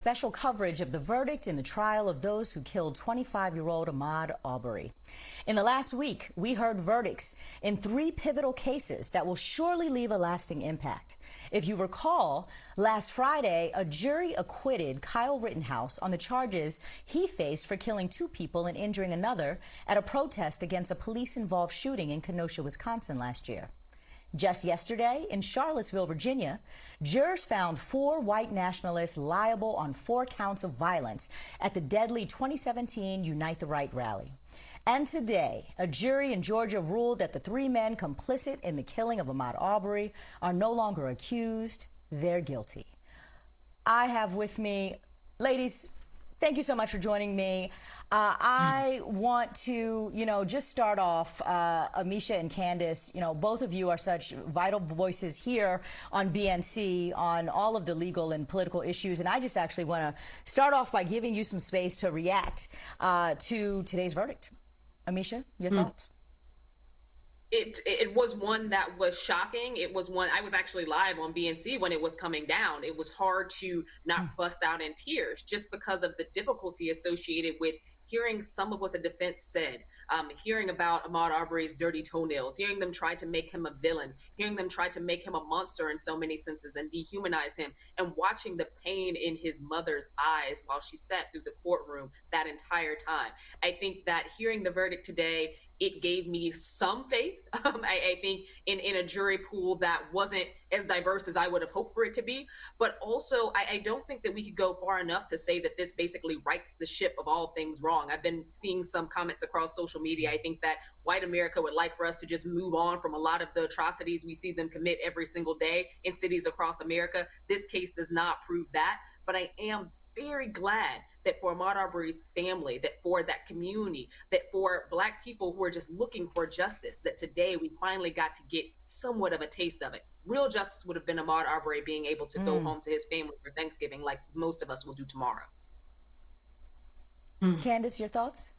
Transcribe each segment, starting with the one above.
Special coverage of the verdict in the trial of those who killed 25-year-old Ahmaud Arbery. In the last week, we heard verdicts in 3 pivotal cases that will surely leave a lasting impact. If you recall, last Friday, a jury acquitted Kyle Rittenhouse on the charges he faced for killing 2 people and injuring another at a protest against a police-involved shooting in Kenosha, Wisconsin last year. Just yesterday, in Charlottesville, Virginia, jurors found 4 white nationalists liable on 4 counts of violence at the deadly 2017 Unite the Right rally. And today, a jury in Georgia ruled that the 3 men complicit in the killing of Ahmaud Arbery are no longer accused, they're guilty. I have with me, ladies, thank you so much for joining me. I want to, just start off, Ameshia and Candace, both of you are such vital voices here on BNC on all of the legal and political issues. And I just actually want to start off by giving you some space to react to today's verdict. Ameshia, your thoughts? It was one that was shocking. It was one, I was actually live on BNC when it was coming down. It was hard to not bust out in tears just because of the difficulty associated with hearing some of what the defense said, hearing about Ahmaud Arbery's dirty toenails, hearing them try to make him a villain, hearing them try to make him a monster in so many senses and dehumanize him, and watching the pain in his mother's eyes while she sat through the courtroom that entire time. I think that hearing the verdict today, it gave me some faith, I think, in a jury pool that wasn't as diverse as I would have hoped for it to be. But also, I don't think that we could go far enough to say that this basically rights the ship of all things wrong. I've been seeing some comments across social media. I think that white America would like for us to just move on from a lot of the atrocities we see them commit every single day in cities across America. This case does not prove that, but I am very glad that for Ahmaud Arbery's family, that for that community, that for Black people who are just looking for justice, that today we finally got to get somewhat of a taste of it. Real justice would have been Ahmaud Arbery being able to go home to his family for Thanksgiving like most of us will do tomorrow. Candace, your thoughts?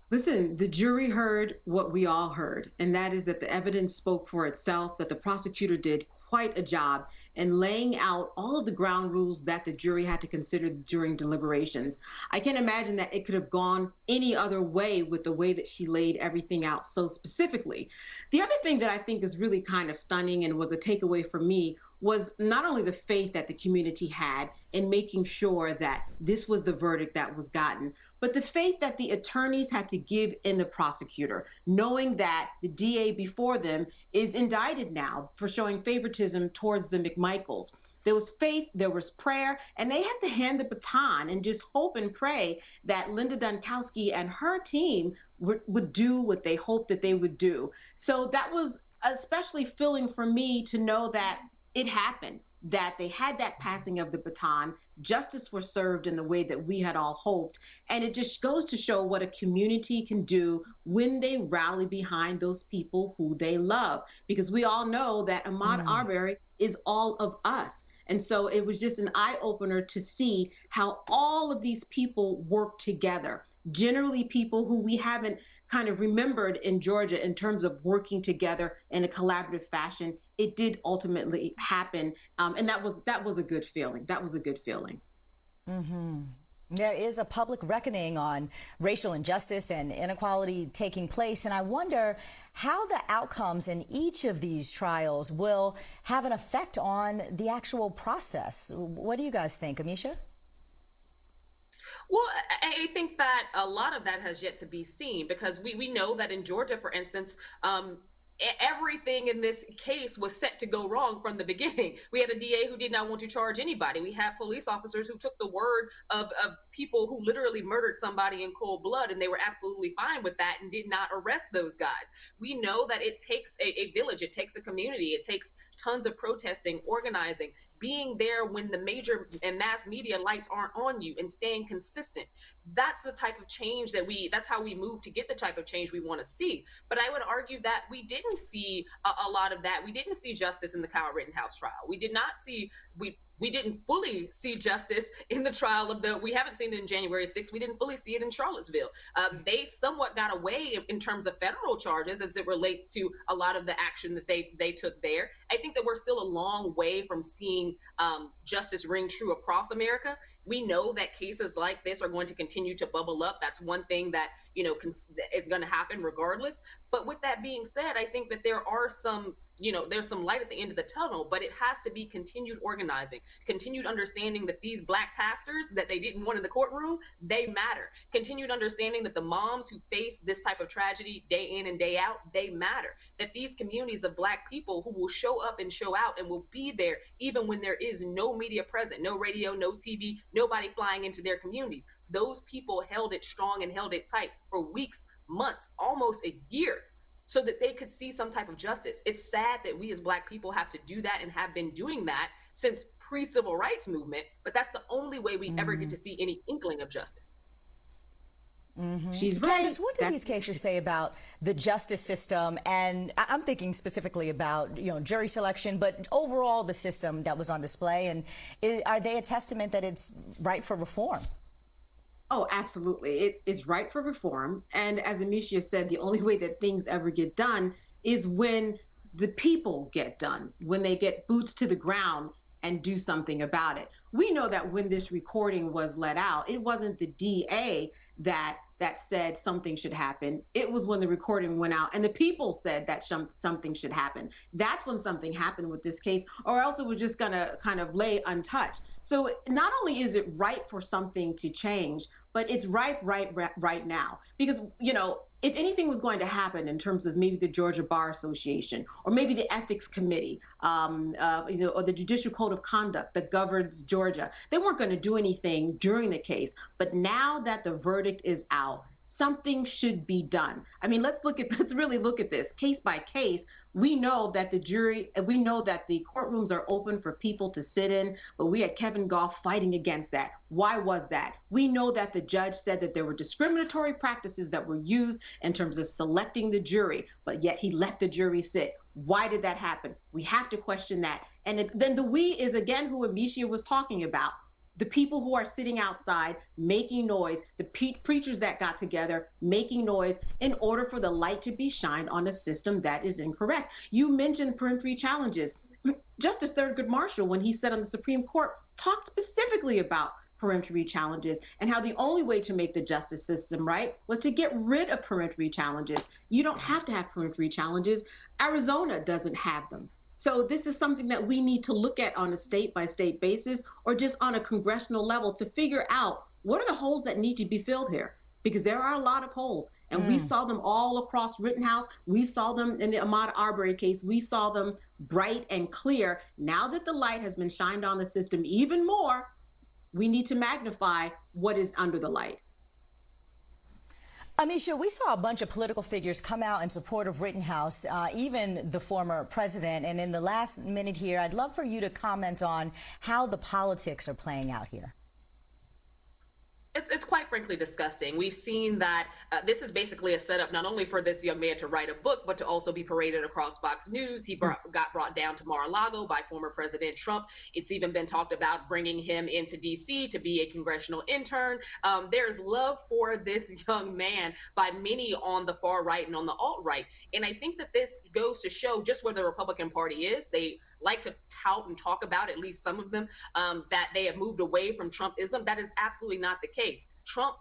Listen, the jury heard what we all heard, and that is that the evidence spoke for itself, that the prosecutor did quite a job in laying out all of the ground rules that the jury had to consider during deliberations. I can't imagine that it could have gone any other way with the way that she laid everything out so specifically. The other thing that I think is really kind of stunning and was a takeaway for me was not only the faith that the community had in making sure that this was the verdict that was gotten, but the faith that the attorneys had to give in the prosecutor, knowing that the DA before them is indicted now for showing favoritism towards the McMichaels. There was faith, there was prayer, and they had to hand the baton and just hope and pray that Linda Dunkowski and her team would do what they hoped that they would do. So that was especially filling for me to know that it happened, that they had that passing of the baton, justice was served in the way that we had all hoped. And it just goes to show what a community can do when they rally behind those people who they love. Because we all know that Ahmaud Arbery is all of us. And so it was just an eye-opener to see how all of these people work together. Generally people who we haven't kind of remembered in Georgia in terms of working together in a collaborative fashion. It did ultimately happen. And that was a good feeling. That was a good feeling. There is a public reckoning on racial injustice and inequality taking place. And I wonder how the outcomes in each of these trials will have an effect on the actual process. What do you guys think, Ameshia? Well, I think that a lot of that has yet to be seen because we know that in Georgia, for instance, everything in this case was set to go wrong from the beginning. We had a DA who did not want to charge anybody. We had police officers who took the word of people who literally murdered somebody in cold blood, and they were absolutely fine with that and did not arrest those guys. We know that it takes a village, it takes a community, it takes tons of protesting, organizing, being there when the major and mass media lights aren't on you and staying consistent. That's the type of change that's how we move to get the type of change we want to see. But I would argue that we didn't see a lot of that. We didn't see justice in the Kyle Rittenhouse trial. We did not see, we didn't fully see justice in the trial of we haven't seen it in January 6th. We didn't fully see it in Charlottesville. They somewhat got away in terms of federal charges as it relates to a lot of the action that they took there. I think that we're still a long way from seeing justice ring true across America. We know that cases like this are going to continue to bubble up. That's one thing that, is going to happen regardless. But with that being said, I think that there are some, there's some light at the end of the tunnel, but it has to be continued organizing, continued understanding that these Black pastors that they didn't want in the courtroom, they matter. Continued understanding that the moms who face this type of tragedy day in and day out, they matter. That these communities of Black people who will show up and show out and will be there even when there is no media present, no radio, no TV, nobody flying into their communities. Those people held it strong and held it tight for weeks, months, almost a year, so that they could see some type of justice. It's sad that we as Black people have to do that and have been doing that since pre-civil rights movement, but that's the only way we ever get to see any inkling of justice. She's right. Candace, what do these cases say about the justice system? And I'm thinking specifically about, jury selection, but overall the system that was on display. And are they a testament that it's ripe for reform? Oh, absolutely. It is ripe for reform. And as Ameshia said, the only way that things ever get done is when the people get done, when they get boots to the ground and do something about it. We know that when this recording was let out, it wasn't the DA that said something should happen. It was when the recording went out and the people said that something should happen. That's when something happened with this case, or else it was just gonna kind of lay untouched. So not only is it ripe for something to change, but it's ripe right now. Because, if anything was going to happen in terms of maybe the Georgia Bar Association or maybe the Ethics Committee, or the Judicial Code of Conduct that governs Georgia, they weren't going to do anything during the case. But now that the verdict is out, something should be done. I mean, let's really look at this case by case. We know that the courtrooms are open for people to sit in, but we had Kevin Goff fighting against that. Why was that? We know that the judge said that there were discriminatory practices that were used in terms of selecting the jury, but yet he let the jury sit. Why did that happen? We have to question that. And then the we is again who Ameshia was talking about. The people who are sitting outside making noise, the preachers that got together making noise in order for the light to be shined on a system that is incorrect. You mentioned peremptory challenges. Justice Thurgood Marshall, when he sat on the Supreme Court, talked specifically about peremptory challenges and how the only way to make the justice system right was to get rid of peremptory challenges. You don't have to have peremptory challenges. Arizona doesn't have them. So this is something that we need to look at on a state-by-state basis or just on a congressional level to figure out what are the holes that need to be filled here, because there are a lot of holes. And we saw them all across Rittenhouse. We saw them in the Ahmaud Arbery case. We saw them bright and clear. Now that the light has been shined on the system even more, we need to magnify what is under the light. Ameshia, we saw a bunch of political figures come out in support of Rittenhouse, even the former president. And in the last minute here, I'd love for you to comment on how the politics are playing out here. It's quite frankly disgusting. We've seen that this is basically a setup not only for this young man to write a book, but to also be paraded across Fox News. He got brought down to Mar-a-Lago by former President Trump. It's even been talked about bringing him into D.C. to be a congressional intern. There's love for this young man by many on the far right and on the alt-right. And I think that this goes to show just where the Republican Party is. They like to tout and talk about, at least some of them, that they have moved away from Trumpism. That is absolutely not the case. Trump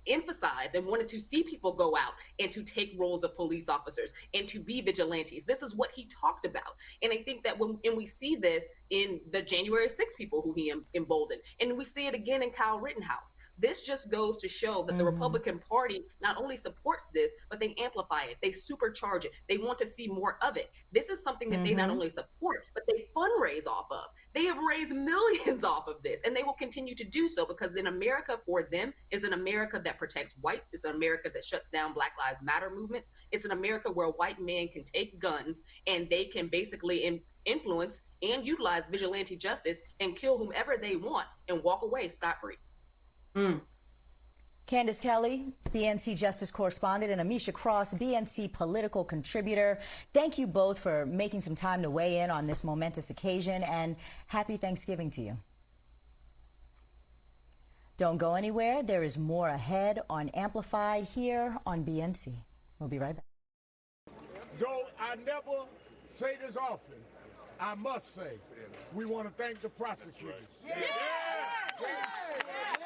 emphasized and wanted to see people go out and to take roles of police officers and to be vigilantes. This is what he talked about. And I think that when we see this in the January 6 people who he emboldened, and we see it again in Kyle Rittenhouse, this just goes to show that the Republican Party not only supports this, but they amplify it, they supercharge it, they want to see more of it. This is something that they not only support, but they fundraise off of. They have raised millions off of this, and they will continue to do so, because in America for them is an America that protects whites. It's an America that shuts down Black Lives Matter movements. It's an America where a white man can take guns and they can basically influence and utilize vigilante justice and kill whomever they want and walk away scot-free. Candace Kelley, BNC Justice Correspondent, and Ameshia Cross, BNC Political Contributor. Thank you both for making some time to weigh in on this momentous occasion, and happy Thanksgiving to you. Don't go anywhere. There is more ahead on Amplified here on BNC. We'll be right back. Though I never say this often, I must say we want to thank the prosecutors. Yeah. Peace.